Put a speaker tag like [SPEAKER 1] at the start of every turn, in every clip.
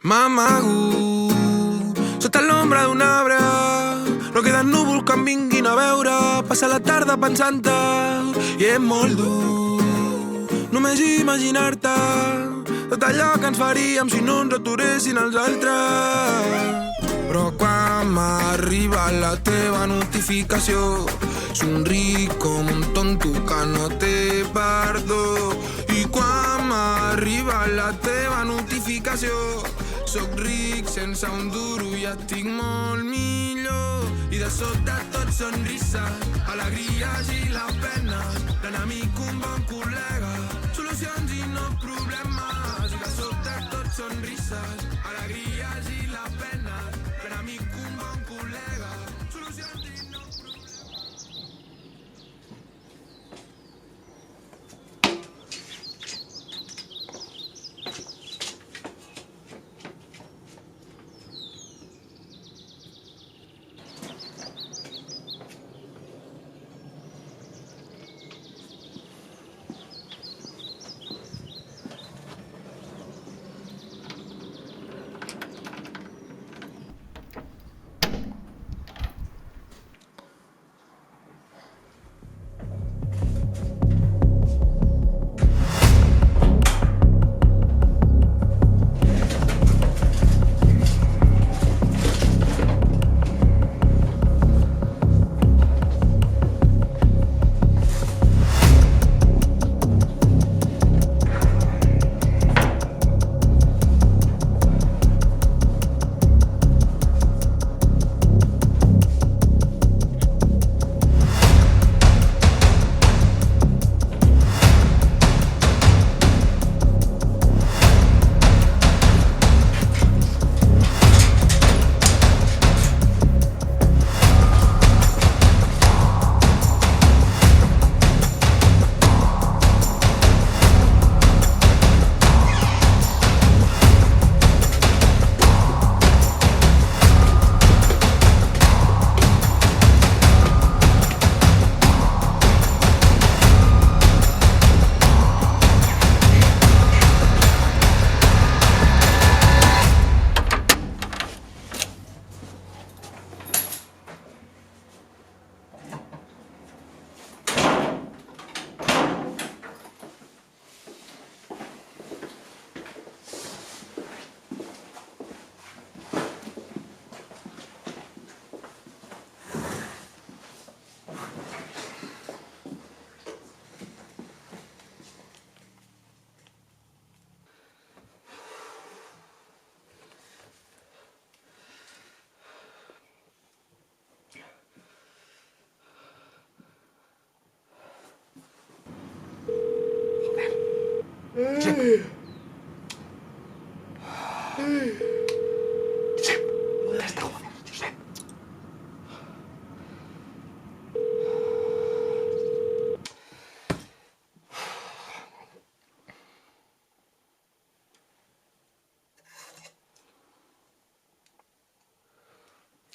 [SPEAKER 1] M'amago sota l'ombra d'un arbre, no queden núvols que em vinguin a veure. Passa la tarda pensant-te i és molt dur només imaginar-te tot allò que ens faríem si no ens aturessin els altres. Però quan m'arriba la teva notificació somric com un tonto que no té perdó. I quan m'arriba la teva notificació soc ric sense un duro i estic molt millor. I de sobte tot sonrises, alegries i la pena, l'enemic un bon col·lega, solucions i no problemes. I de sobte tot sonrises, alegries i la pena, l'enemic un bon col·lega, solucions i no problemes.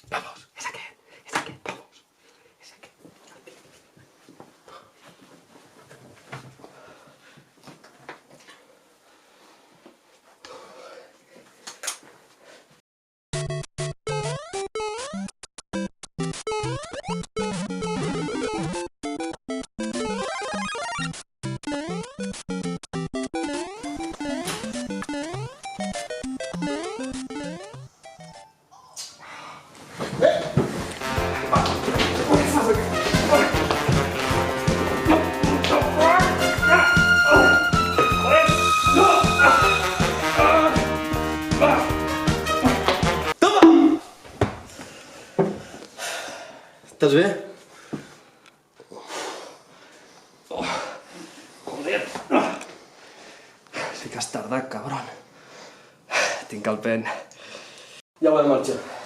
[SPEAKER 2] Vamos, es aquí, vamos, es aquí.
[SPEAKER 3] Estàs bé?
[SPEAKER 2] Joder. Sí que has tardat, cabron. Tinc el pen.
[SPEAKER 3] Ja ho he marxat.